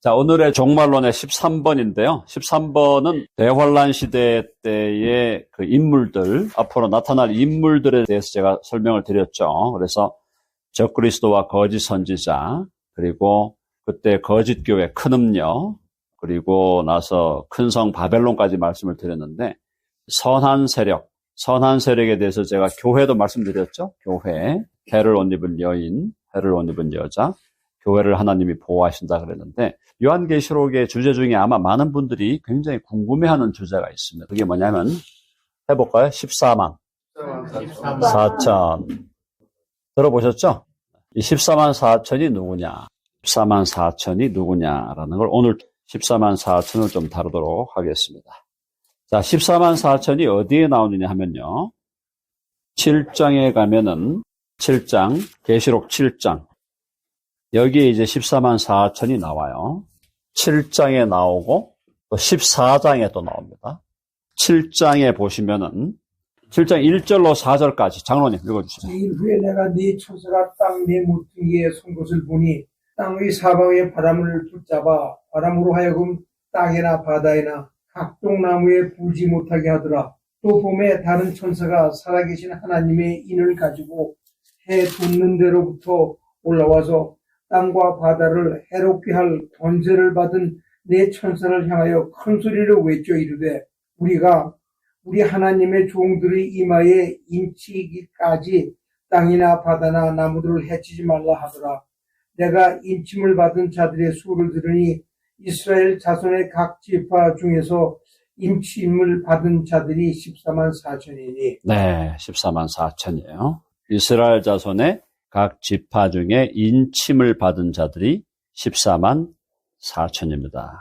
자, 오늘의 종말론의 13번인데요. 13번은 대환란 시대 때의 그 인물들, 앞으로 나타날 인물들에 대해서 제가 설명을 드렸죠. 그래서 적그리스도와 거짓 선지자, 그리고 그때 거짓 교회 큰 음녀, 그리고 나서 큰 성 바벨론까지 말씀을 드렸는데, 선한 세력에 대해서 제가 교회도 말씀드렸죠. 교회, 해를 옷 입은 여인, 해를 옷 입은 여자, 교회를 하나님이 보호하신다 그랬는데, 요한계시록의 주제 중에 아마 많은 분들이 굉장히 궁금해하는 주제가 있습니다. 그게 뭐냐면, 해볼까요? 14만 4천. 들어보셨죠? 이 14만 4천이 누구냐? 14만 4천이 누구냐라는 걸 오늘 14만 4천을 좀 다루도록 하겠습니다. 자, 14만 4천이 어디에 나오느냐 하면요. 7장에 가면은 7장, 계시록 7장. 여기에 이제 14만 4천이 나와요. 7장에 나오고 또 14장에 또 나옵니다. 7장에 보시면은 7장 1절로 4절까지 장로님 읽어주시죠. 이 후에 내가 네 처소가 땅 네 모퉁이에 선 것을 보니 땅의 사방에 바람을 붙잡아 바람으로 하여금 땅이나 바다에나 각종 나무에 불지 못하게 하더라. 또 봄에 다른 천사가 살아계신 하나님의 인을 가지고 해 돋는 데로부터 올라와서 땅과 바다를 해롭게 할 권세를 받은 네 천사를 향하여 큰 소리로 외쳐 이르되 우리가 우리 하나님의 종들의 이마에 인치기까지 땅이나 바다나 나무들을 해치지 말라 하더라. 내가 인침을 받은 자들의 수를 들으니 이스라엘 자손의 각 지파 중에서 인침을 받은 자들이 14만 4천이니. 네, 14만 4천이에요. 이스라엘 자손의 각 지파 중에 인침을 받은 자들이 14만 4천입니다.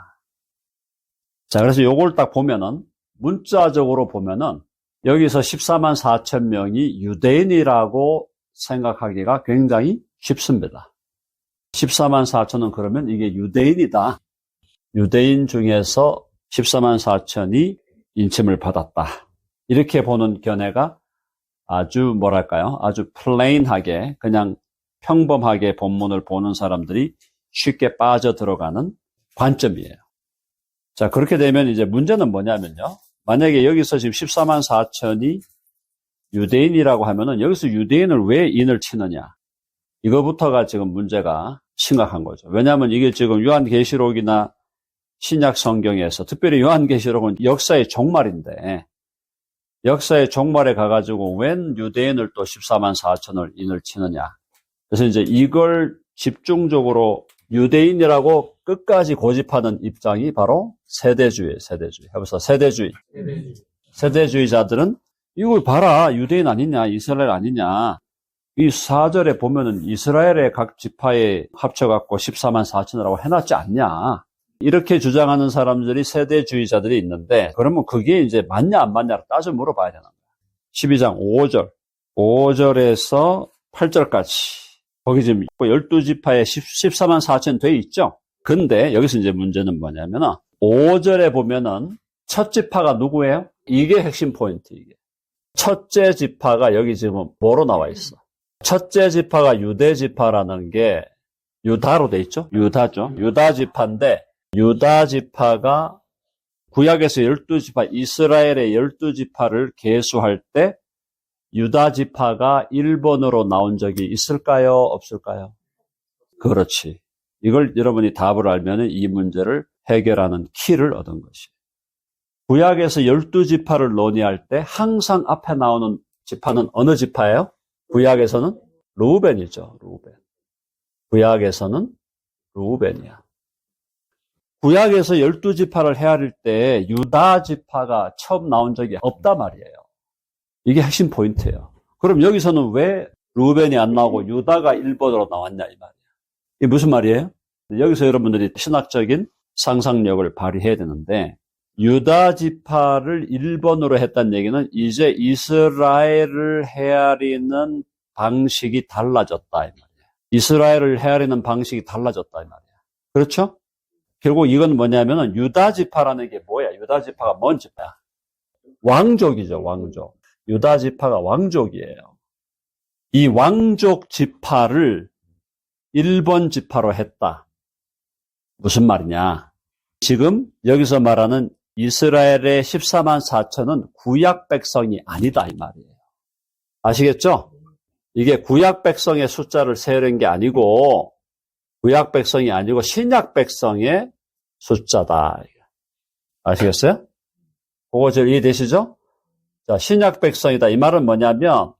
자, 그래서 요걸 딱 보면은, 문자적으로 보면은, 여기서 14만 4천 명이 유대인이라고 생각하기가 굉장히 쉽습니다. 14만 4천은 그러면 이게 유대인이다. 유대인 중에서 14만 4천이 인침을 받았다. 이렇게 보는 견해가 아주 뭐랄까요? 아주 플레인하게 그냥 평범하게 본문을 보는 사람들이 쉽게 빠져들어가는 관점이에요. 자, 그렇게 되면 이제 문제는 뭐냐면요. 만약에 여기서 지금 14만 4천이 유대인이라고 하면은 여기서 유대인을 왜 인을 치느냐. 이거부터가 지금 문제가 심각한 거죠. 왜냐하면 이게 지금 요한계시록이나 신약 성경에서 특별히 요한계시록은 역사의 종말인데 역사의 종말에 가가지고 웬 유대인을 또 14만 4천을 인을 치느냐. 그래서 이제 이걸 집중적으로 유대인이라고 끝까지 고집하는 입장이 바로 세대주의예요. 세대주의. 해보세요. 세대주의. 세대주의자들은 이걸 봐라. 유대인 아니냐. 이스라엘 아니냐. 이 4절에 보면은 이스라엘의 각 지파에 합쳐갖고 14만 4천이라고 해놨지 않냐. 이렇게 주장하는 사람들이 세대주의자들이 있는데 그러면 그게 이제 맞냐 안 맞냐를 따져 물어봐야 되는 거야. 12장 5절에서 8절까지 거기 지금 12지파에 14만 4천 돼 있죠. 근데 여기서 이제 문제는 뭐냐면 5절에 보면은 첫 지파가 누구예요? 이게 핵심 포인트. 이게 첫째 지파가 여기 지금 뭐로 나와 있어? 첫째 지파가 유대 지파라는 게 유다로 돼 있죠. 유다죠. 유다 지파인데 유다 지파가 구약에서 12지파, 이스라엘의 12지파를 계수할 때 유다 지파가 1번으로 나온 적이 있을까요? 없을까요? 그렇지. 이걸 여러분이 답을 알면 이 문제를 해결하는 키를 얻은 것이에요. 구약에서 12지파를 논의할 때 항상 앞에 나오는 지파는 어느 지파예요? 구약에서는 르우벤이죠. 르우벤. 구약에서는 르우벤이야. 구약에서 12지파를 헤아릴 때 유다 지파가 처음 나온 적이 없단 말이에요. 이게 핵심 포인트예요. 그럼 여기서는 왜 르우벤이 안 나오고 유다가 1번으로 나왔냐 이 말이에요. 이게 무슨 말이에요? 여기서 여러분들이 신학적인 상상력을 발휘해야 되는데 유다 지파를 1번으로 했다는 얘기는 이제 이스라엘을 헤아리는 방식이 달라졌다 이 말이에요. 이스라엘을 헤아리는 방식이 달라졌다 이 말이에요. 그렇죠? 결국 이건 뭐냐면은 유다 지파라는 게 뭐야? 유다 지파가 뭔 지파야? 왕족이죠, 왕족. 유다 지파가 왕족이에요. 이 왕족 지파를 1번 지파로 했다. 무슨 말이냐? 지금 여기서 말하는 이스라엘의 14만 4천은 구약 백성이 아니다 이 말이에요. 아시겠죠? 이게 구약 백성의 숫자를 세는 게 아니고 구약 백성이 아니고 신약 백성의 숫자다. 아시겠어요? 그거 잘 이해되시죠? 자, 신약 백성이다. 이 말은 뭐냐면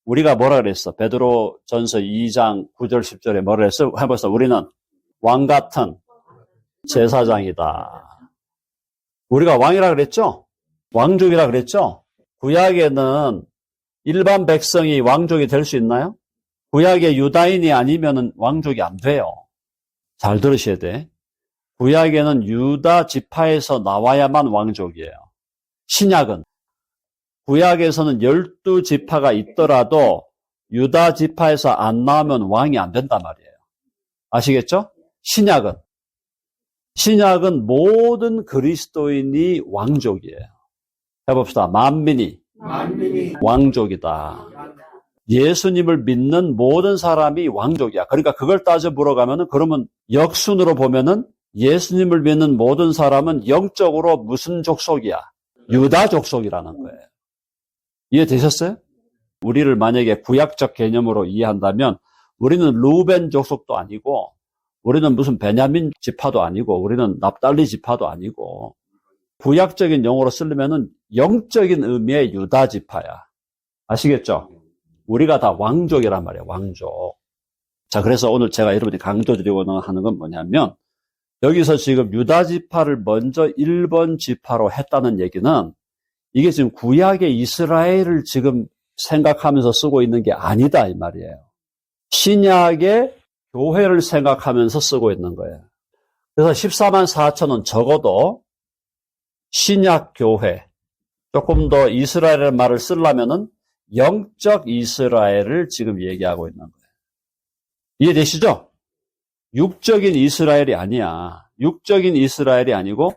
우리가 뭐라 그랬어? 베드로 전서 2장 9절 10절에 뭐라 그랬어? 해보세요. 우리는 왕 같은 제사장이다. 우리가 왕이라 그랬죠? 왕족이라 그랬죠? 구약에는 일반 백성이 왕족이 될 수 있나요? 구약의 유다인이 아니면 왕족이 안 돼요. 잘 들으셔야 돼. 구약에는 유다 지파에서 나와야만 왕족이에요. 신약은 구약에서는 12지파가 있더라도 유다 지파에서 안 나오면 왕이 안 된단 말이에요. 아시겠죠? 신약은 모든 그리스도인이 왕족이에요. 해봅시다. 만민이 왕족이다. 예수님을 믿는 모든 사람이 왕족이야. 그러니까 그걸 따져 물어가면은 그러면 역순으로 보면은 예수님을 믿는 모든 사람은 영적으로 무슨 족속이야? 유다 족속이라는 거예요. 이해되셨어요? 우리를 만약에 구약적 개념으로 이해한다면 우리는 루벤 족속도 아니고 우리는 무슨 베냐민 지파도 아니고 우리는 납달리 지파도 아니고 구약적인 용어로 쓰려면은 영적인 의미의 유다 지파야. 아시겠죠? 우리가 다 왕족이란 말이에요. 왕족. 자, 그래서 오늘 제가 여러분이 강조드리고 하는 건 뭐냐면 여기서 지금 유다 지파를 먼저 1번 지파로 했다는 얘기는 이게 지금 구약의 이스라엘을 지금 생각하면서 쓰고 있는 게 아니다 이 말이에요. 신약의 교회를 생각하면서 쓰고 있는 거예요. 그래서 14만 4천은 적어도 신약 교회, 조금 더 이스라엘의 말을 쓰려면은 영적 이스라엘을 지금 얘기하고 있는 거예요. 이해되시죠? 육적인 이스라엘이 아니야. 육적인 이스라엘이 아니고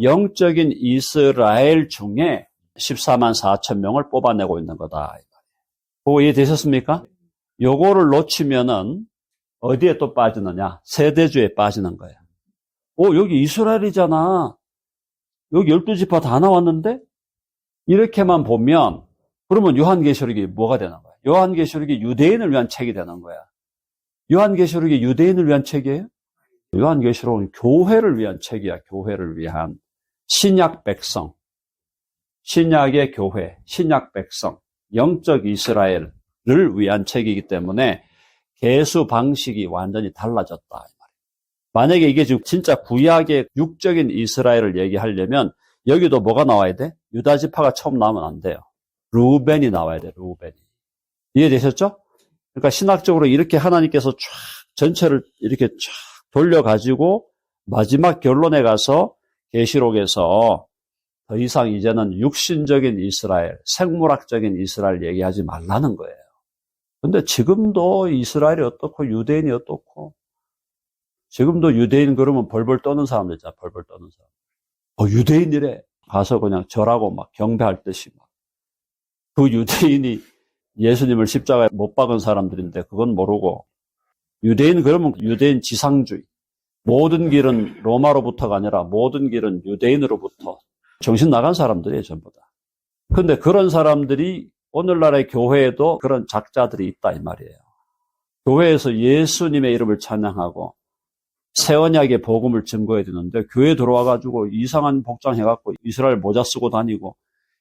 영적인 이스라엘 중에 14만 4천 명을 뽑아내고 있는 거다. 그거 이해되셨습니까? 요거를 놓치면은 어디에 또 빠지느냐? 세대주에 빠지는 거예요. 여기 이스라엘이잖아. 여기 12지파 다 나왔는데? 이렇게만 보면 그러면 요한계시록이 뭐가 되는 거야? 요한계시록이 유대인을 위한 책이 되는 거야. 요한계시록이 유대인을 위한 책이에요? 요한계시록은 교회를 위한 책이야. 교회를 위한 신약 백성, 신약의 교회, 신약 백성, 영적 이스라엘을 위한 책이기 때문에 계수 방식이 완전히 달라졌다. 만약에 이게 지금 진짜 구약의 육적인 이스라엘을 얘기하려면 여기도 뭐가 나와야 돼? 유다 지파가 처음 나오면 안 돼요. 루벤이 나와야 돼. 루벤이. 이해되셨죠? 그러니까 신학적으로 이렇게 하나님께서 쫙 전체를 이렇게 쫙 돌려가지고 마지막 결론에 가서 계시록에서 더 이상 이제는 육신적인 이스라엘, 생물학적인 이스라엘 얘기하지 말라는 거예요. 근데 지금도 이스라엘이 어떻고 유대인이 어떻고 지금도 유대인 그러면 벌벌 떠는 사람들 있잖아. 벌벌 떠는 사람. 유대인이래. 가서 그냥 절하고 막 경배할 듯이 막. 그 유대인이 예수님을 십자가에 못 박은 사람들인데 그건 모르고 유대인 그러면 유대인 지상주의. 모든 길은 로마로부터가 아니라 모든 길은 유대인으로부터 정신 나간 사람들이에요. 전부 다. 근데 그런 사람들이 오늘날의 교회에도 그런 작자들이 있다 이 말이에요. 교회에서 예수님의 이름을 찬양하고 새 언약의 복음을 증거해야 되는데 교회 들어와가지고 이상한 복장해갖고 이스라엘 모자 쓰고 다니고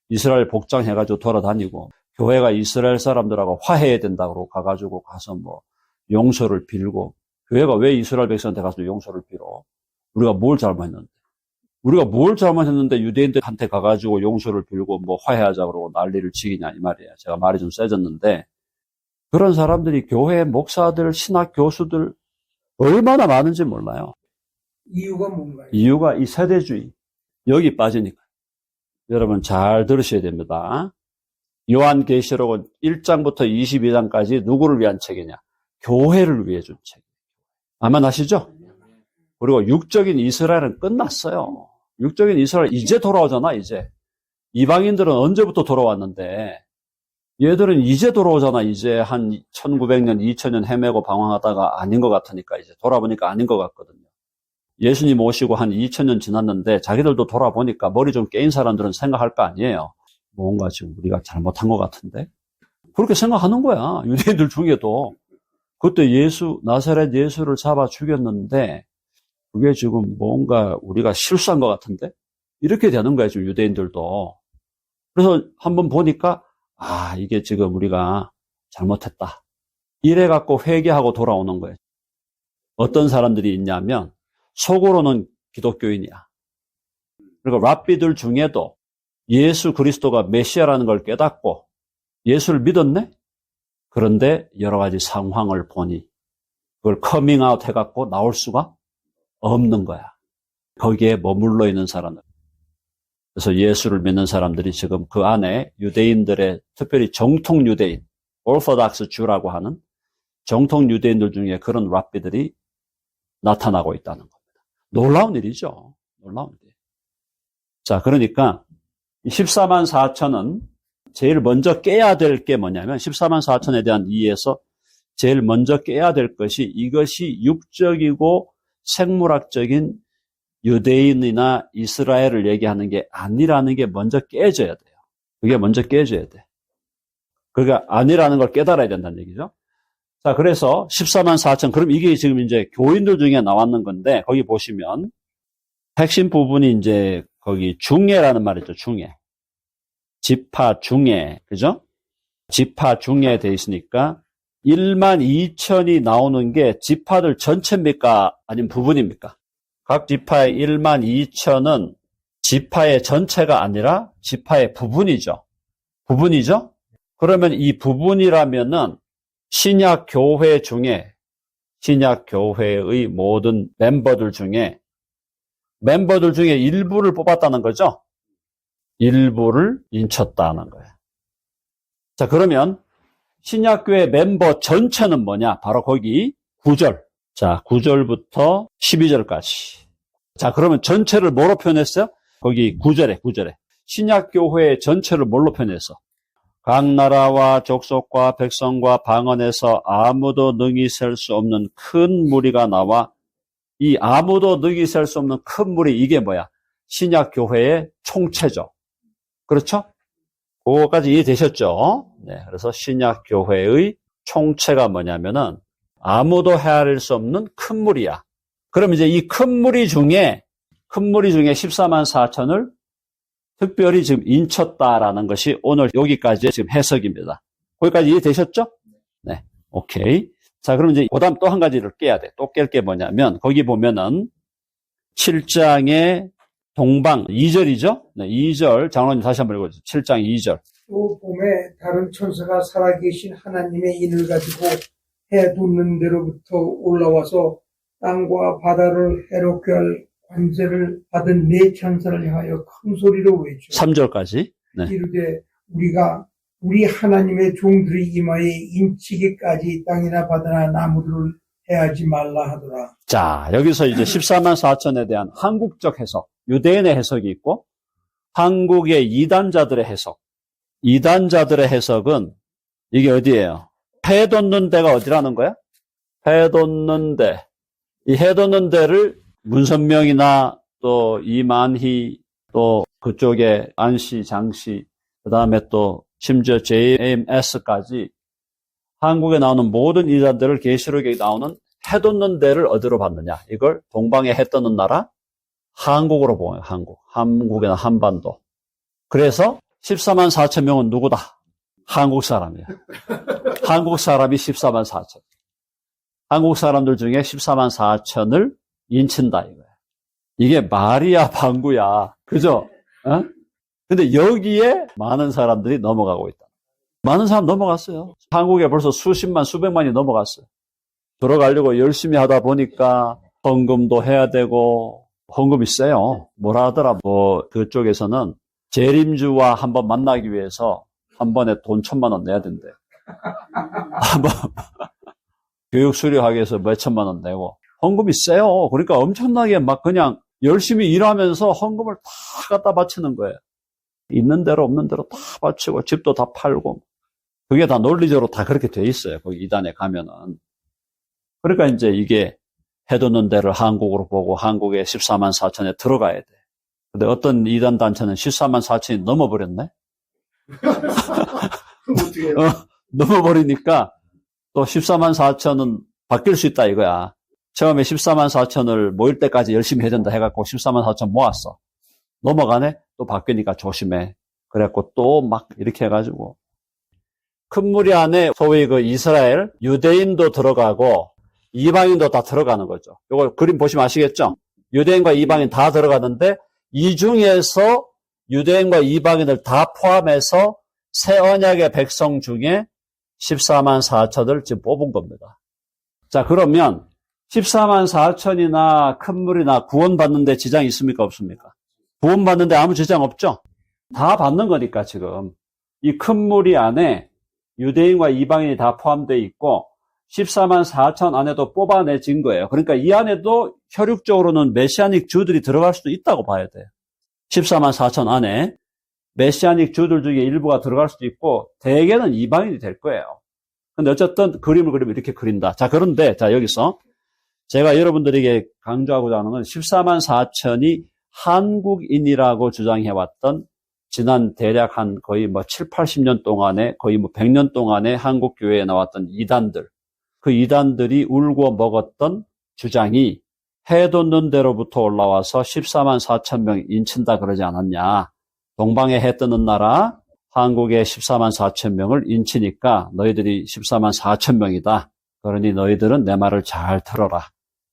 이스라엘 복장해가지고 돌아다니고 교회가 이스라엘 사람들하고 화해해야 된다고 가가지고 가서 뭐 용서를 빌고 교회가 왜 이스라엘 백성한테 가서 용서를 빌어? 우리가 뭘 잘못했는데? 우리가 뭘 잘못했는데 유대인들한테 가가지고 용서를 빌고 뭐 화해하자 그러고 난리를 치기냐 이 말이에요. 제가 말이 좀 세졌는데 그런 사람들이 교회 목사들, 신학 교수들 얼마나 많은지 몰라요. 이유가 뭔가요? 이유가 이 세대주의. 여기 빠지니까. 여러분 잘 들으셔야 됩니다. 요한계시록은 1장부터 22장까지 누구를 위한 책이냐? 교회를 위해 준 책. 아멘 하시죠? 그리고 육적인 이스라엘은 끝났어요. 육적인 이스라엘 이제 돌아오잖아, 이제. 이방인들은 언제부터 돌아왔는데 얘들은 이제 돌아오잖아. 이제 한 1900년, 2000년 헤매고 방황하다가 아닌 것 같으니까 이제 돌아보니까 아닌 것 같거든요. 예수님 오시고 한 2000년 지났는데 자기들도 돌아보니까 머리 좀 깨인 사람들은 생각할 거 아니에요. 뭔가 지금 우리가 잘못한 것 같은데? 그렇게 생각하는 거야. 유대인들 중에도. 그때 나사렛 예수를 잡아 죽였는데 그게 지금 뭔가 우리가 실수한 것 같은데? 이렇게 되는 거야, 지금 유대인들도. 그래서 한번 보니까 이게 지금 우리가 잘못했다. 이래갖고 회개하고 돌아오는 거예요. 어떤 사람들이 있냐면 속으로는 기독교인이야. 그리고 랍비들 중에도 예수 그리스도가 메시아라는 걸 깨닫고 예수를 믿었네? 그런데 여러 가지 상황을 보니 그걸 커밍아웃 해갖고 나올 수가 없는 거야. 거기에 머물러 있는 사람들. 그래서 예수를 믿는 사람들이 지금 그 안에 유대인들의 특별히 정통 유대인, 오르토닥스 주라고 하는 정통 유대인들 중에 그런 랍비들이 나타나고 있다는 겁니다. 놀라운 일이죠. 놀라운 일. 자, 그러니까 14만 4천은 제일 먼저 깨야 될 게 뭐냐면 14만 4천에 대한 이해에서 제일 먼저 깨야 될 것이 이것이 육적이고 생물학적인 유대인이나 이스라엘을 얘기하는 게 아니라는 게 먼저 깨져야 돼요. 그게 먼저 깨져야 돼. 그러니까 아니라는 걸 깨달아야 된다는 얘기죠. 자, 그래서 14만 4천. 그럼 이게 지금 이제 교인들 중에 나왔는 건데, 거기 보시면, 핵심 부분이 이제 거기 중예라는 말 있죠, 중예. 지파 중예. 그죠? 지파 중예 돼 있으니까, 1만 2천이 나오는 게 지파들 전체입니까? 아니면 부분입니까? 각 지파의 1만 2천은 지파의 전체가 아니라 지파의 부분이죠. 부분이죠? 그러면 이 부분이라면은 신약 교회 중에, 신약 교회의 모든 멤버들 중에 일부를 뽑았다는 거죠? 일부를 인쳤다는 거예요. 자, 그러면 신약교회 멤버 전체는 뭐냐? 바로 거기 9절. 자, 9절부터 12절까지. 자, 그러면 전체를 뭐로 표현했어요? 거기 9절에. 신약교회 전체를 뭘로 표현했어? 각 나라와 족속과 백성과 방언에서 아무도 능히 셀 수 없는 큰 무리가 나와 이 아무도 능히 셀 수 없는 큰 무리 이게 뭐야? 신약교회의 총체죠. 그렇죠? 그거까지 이해되셨죠? 네, 그래서 신약교회의 총체가 뭐냐면은 아무도 헤아릴 수 없는 큰 무리야. 그럼 이제 이 큰 무리 중에 14만 4천을 특별히 지금 인쳤다라는 것이 오늘 여기까지의 지금 해석입니다. 거기까지 이해되셨죠? 네. 오케이. 자, 그럼 이제 그다음 또 한 가지를 깨야 돼. 또 깰 게 뭐냐면 거기 보면은 7장의 동방 2절이죠? 네, 2절. 장로님 다시 한번 읽어주세요. 7장 2절. 또 봄에 다른 천사가 살아계신 하나님의 인을 가지고 해 돋는 데로부터 올라와서 땅과 바다를 해롭게 할 관세를 받은 네 천사를 향하여 큰 소리로 외쳐 3절까지. 네. 이르되 우리가 우리 하나님의 종들이 이마에 인치기까지 땅이나 바다나 나무들을 해하지 말라 하더라. 자, 여기서 이제 14만 4천에 대한 한국적 해석, 유대인의 해석이 있고 한국의 이단자들의 해석. 이단자들의 해석은 이게 어디예요? 해 돋는 데가 어디라는 거야? 해 돋는 데. 이 해 돋는 데를 문선명이나 또 이만희 또 그쪽에 안씨, 장씨, 그 다음에 또 심지어 JMS까지 한국에 나오는 모든 이단들을 계시록에 나오는 해 돋는 데를 어디로 봤느냐? 이걸 동방에 해 떠는 나라? 한국으로 보아요. 한국이나 한반도. 그래서 14만 4천 명은 누구다? 한국 사람이야. 한국 사람이 14만 4천. 한국 사람들 중에 14만 4천을 인친다 이거야. 이게 말이야 방구야. 그죠? 어? 근데 여기에 많은 사람들이 넘어가고 있다. 많은 사람 넘어갔어요. 한국에 벌써 수십만, 수백만이 넘어갔어요. 들어가려고 열심히 하다 보니까 헌금도 해야 되고 헌금이 세요. 뭐라 하더라. 그쪽에서는 재림주와 한번 만나기 위해서 한 번에 돈 1,000만 원 내야 된대. 한번 교육 수료하기 위해서 몇 천만 원 내고 헌금이 세요. 그러니까 엄청나게 막 그냥 열심히 일하면서 헌금을 다 갖다 바치는 거예요. 있는 대로 없는 대로 다 바치고 집도 다 팔고 그게 다 논리적으로 다 그렇게 돼 있어요. 거기 이단에 가면은. 그러니까 이제 이게 해돋는 데를 한국으로 보고 한국에 14만 4천에 들어가야 돼. 근데 어떤 이단 단체는 14만 4천이 넘어버렸네? 어떻게 해요? 넘어버리니까 또 14만 4천은 바뀔 수 있다 이거야. 처음에 14만 4천을 모일 때까지 열심히 해야 된다 해갖고 14만 4천 모았어. 넘어가네? 또 바뀌니까 조심해. 그래갖고 또 막 이렇게 해가지고. 큰 무리 안에 소위 그 이스라엘, 유대인도 들어가고 이방인도 다 들어가는 거죠. 이거 그림 보시면 아시겠죠? 유대인과 이방인 다 들어가는데 이 중에서 유대인과 이방인을 다 포함해서 새 언약의 백성 중에 14만 4천을 지금 뽑은 겁니다. 자, 그러면 14만 4천이나 큰 물이나 구원받는데 지장이 있습니까? 없습니까? 구원받는데 아무 지장 없죠? 다 받는 거니까 지금. 이 큰 무리 안에 유대인과 이방인이 다 포함되어 있고 14만 4천 안에도 뽑아내진 거예요. 그러니까 이 안에도 혈육적으로는 메시아닉 주들이 들어갈 수도 있다고 봐야 돼요. 14만 4천 안에 메시아닉 주들 중에 일부가 들어갈 수도 있고 대개는 이방인이 될 거예요. 근데 어쨌든 그림을 그리면 이렇게 그린다. 자, 그런데 자 여기서 제가 여러분들에게 강조하고자 하는 건 14만 4천이 한국인이라고 주장해왔던 지난 대략 한 거의 7, 80년 동안에 거의 100년 동안에 한국 교회에 나왔던 이단들, 그 이단들이 울고 먹었던 주장이 해 돋는 데로부터 올라와서 14만 4천 명 인친다 그러지 않았냐. 동방에 해 뜨는 나라 한국에 14만 4천 명을 인치니까 너희들이 14만 4천 명이다. 그러니 너희들은 내 말을 잘 들어라.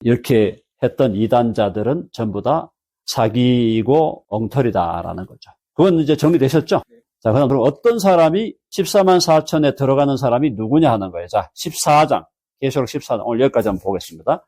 이렇게 했던 이단자들은 전부 다 사기이고 엉터리다라는 거죠. 그건 이제 정리되셨죠? 자, 그럼 어떤 사람이 14만 4천에 들어가는 사람이 누구냐 하는 거예요. 자, 14장, 계시록 14장, 오늘 여기까지 한번 보겠습니다.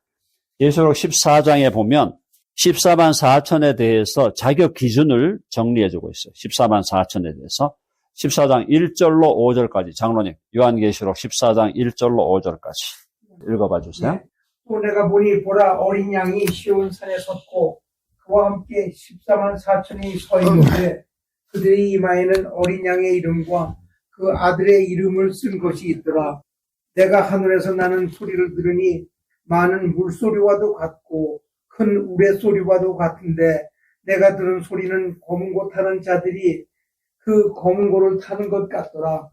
계시록 14장에 보면 14만 4천에 대해서 자격 기준을 정리해주고 있어요. 14만 4천에 대해서. 14장 1절로 5절까지, 장로님, 요한계시록 14장 1절로 5절까지 읽어봐 주세요. 네. 또 내가 보니 보라 어린 양이 시온산에 섰고 그와 함께 14만 4천이 서 있는데 그들의 이마에는 어린 양의 이름과 그 아들의 이름을 쓴 것이 있더라. 내가 하늘에서 나는 소리를 들으니 많은 물소리와도 같고 큰 우레소리와도 같은데 내가 들은 소리는 검은 고 타는 자들이 그 검은 고를 타는 것 같더라.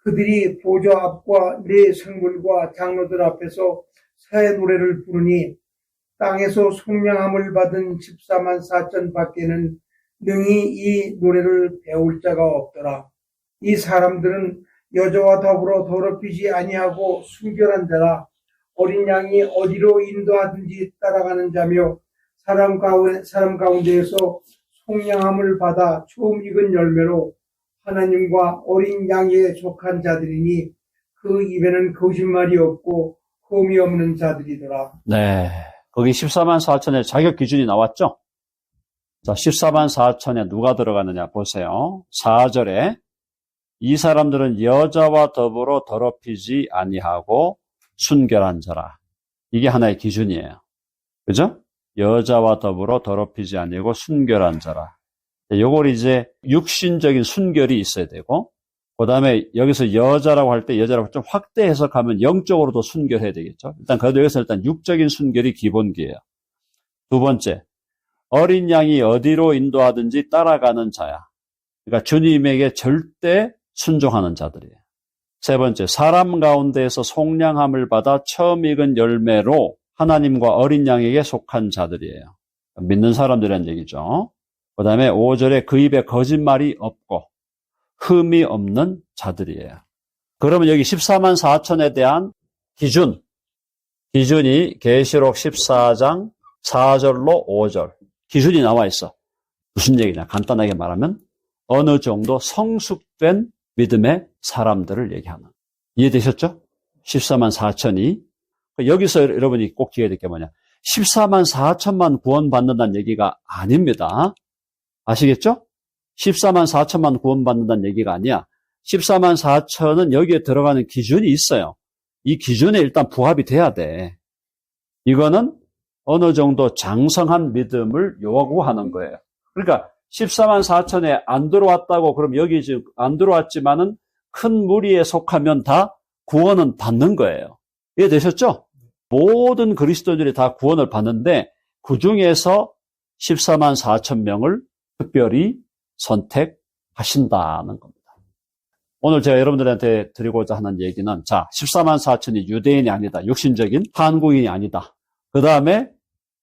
그들이 보좌 앞과 네 생물과 장로들 앞에서 새 노래를 부르니 땅에서 속량함을 받은 14만 4천 밖에는 능히 이 노래를 배울 자가 없더라. 이 사람들은 여자와 더불어 더럽히지 아니하고 순결한 자라. 어린 양이 어디로 인도하든지 따라가는 자며 사람 가운데에서 속량함을 받아 처음 익은 열매로 하나님과 어린 양에 속한 자들이니 그 입에는 거짓말이 없고 흠이 없는 자들이더라. 네. 거기 14만 4천의 자격 기준이 나왔죠? 자, 14만 4천에 누가 들어가느냐 보세요. 4절에 이 사람들은 여자와 더불어 더럽히지 아니하고 순결한 자라. 이게 하나의 기준이에요. 그죠? 여자와 더불어 더럽히지 아니하고 순결한 자라. 요걸 이제 육신적인 순결이 있어야 되고, 그 다음에 여기서 여자라고 할 때 여자라고 좀 확대 해석하면 영적으로도 순결해야 되겠죠. 일단 그래도 여기서 일단 육적인 순결이 기본기예요. 두 번째, 어린 양이 어디로 인도하든지 따라가는 자야. 그러니까 주님에게 절대 순종하는 자들이에요. 세 번째, 사람 가운데에서 속량함을 받아 처음 익은 열매로 하나님과 어린 양에게 속한 자들이에요. 믿는 사람들이란 얘기죠. 그 다음에 5절에 그 입에 거짓말이 없고 흠이 없는 자들이에요. 그러면 여기 14만 4천에 대한 기준이 계시록 14장 4절로 5절 기준이 나와 있어. 무슨 얘기냐? 간단하게 말하면 어느 정도 성숙된 믿음의 사람들을 얘기하는. 이해되셨죠? 14만 4천이. 여기서 여러분이 꼭 기억해야 될 게 뭐냐? 14만 4천만 구원받는다는 얘기가 아닙니다. 아시겠죠? 14만 4천만 구원받는다는 얘기가 아니야. 14만 4천은 여기에 들어가는 기준이 있어요. 이 기준에 일단 부합이 돼야 돼. 이거는 어느 정도 장성한 믿음을 요구하는 거예요. 그러니까 14만 4천에 안 들어왔다고 그럼 여기 지금 안 들어왔지만은 큰 무리에 속하면 다 구원은 받는 거예요. 이해되셨죠? 모든 그리스도인들이 다 구원을 받는데 그 중에서 14만 4천 명을 특별히 선택하신다는 겁니다. 오늘 제가 여러분들한테 드리고자 하는 얘기는, 자, 14만 4천이 유대인이 아니다. 육신적인 한국인이 아니다. 그 다음에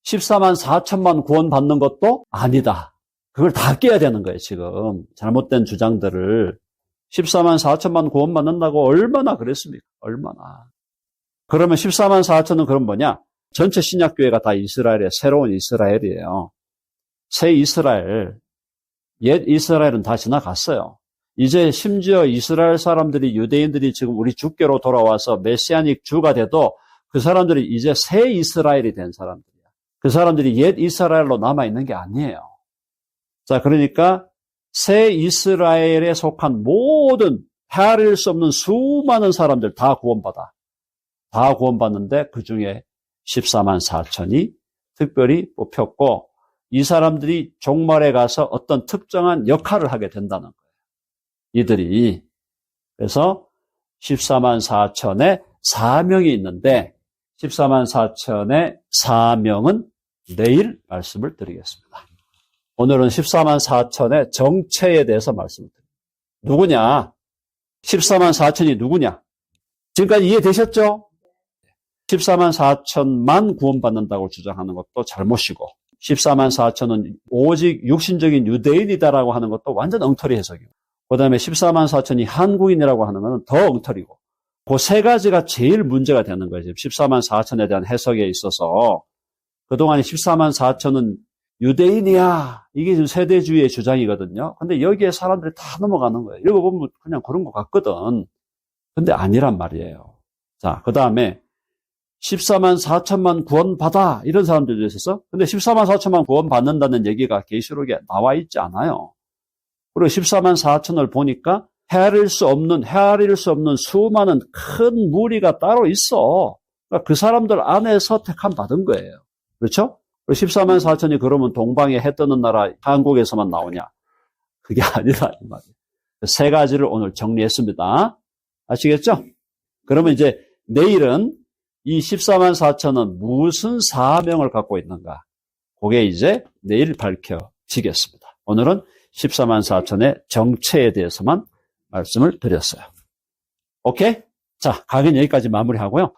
14만 4천만 구원받는 것도 아니다. 그걸 다 깨야 되는 거예요, 지금. 잘못된 주장들을. 14만 4천만 구원받는다고 얼마나 그랬습니까? 얼마나. 그러면 14만 4천은 그럼 뭐냐? 전체 신약교회가 다 이스라엘의 새로운 이스라엘이에요. 새 이스라엘, 옛 이스라엘은 다 지나갔어요. 이제 심지어 이스라엘 사람들이, 유대인들이 지금 우리 주께로 돌아와서 메시아닉 주가 돼도 그 사람들이 이제 새 이스라엘이 된 사람들이야. 그 사람들이 옛 이스라엘로 남아있는 게 아니에요. 자, 그러니까 새 이스라엘에 속한 모든 헤아릴 수 없는 수많은 사람들 다 구원받아. 다 구원받는데 그 중에 14만 4천이 특별히 뽑혔고, 이 사람들이 종말에 가서 어떤 특정한 역할을 하게 된다는 거예요. 이들이. 그래서 14만 4천의 사명이 있는데 14만 4천의 사명은 내일 말씀을 드리겠습니다. 오늘은 14만 4천의 정체에 대해서 말씀을 드립니다. 누구냐? 14만 4천이 누구냐? 지금까지 이해되셨죠? 14만 4천만 구원받는다고 주장하는 것도 잘못이고, 14만 4천은 오직 육신적인 유대인이다라고 하는 것도 완전 엉터리 해석이고, 그 다음에 14만 4천이 한국인이라고 하는 것은 더 엉터리고, 그 세 가지가 제일 문제가 되는 거예요. 14만 4천에 대한 해석에 있어서. 그동안 14만 4천은 유대인이야. 이게 지금 세대주의의 주장이거든요. 근데 여기에 사람들이 다 넘어가는 거예요. 읽어보면 그냥 그런 것 같거든. 근데 아니란 말이에요. 자, 그 다음에 14만 4천만 구원받아. 이런 사람들도 있었어. 근데 14만 4천만 구원받는다는 얘기가 계시록에 나와 있지 않아요. 그리고 14만 4천을 보니까 헤아릴 수 없는 수많은 큰 무리가 따로 있어. 그러니까 그 사람들 안에서 택함 받은 거예요. 그렇죠? 14만 4천이 그러면 동방에 해 뜨는 나라 한국에서만 나오냐? 그게 아니라 이 말이에요. 세 가지를 오늘 정리했습니다. 아시겠죠? 그러면 이제 내일은 이 14만 4천은 무슨 사명을 갖고 있는가? 그게 이제 내일 밝혀지겠습니다. 오늘은 14만 4천의 정체에 대해서만 말씀을 드렸어요. 오케이? 자, 강의는 여기까지 마무리하고요.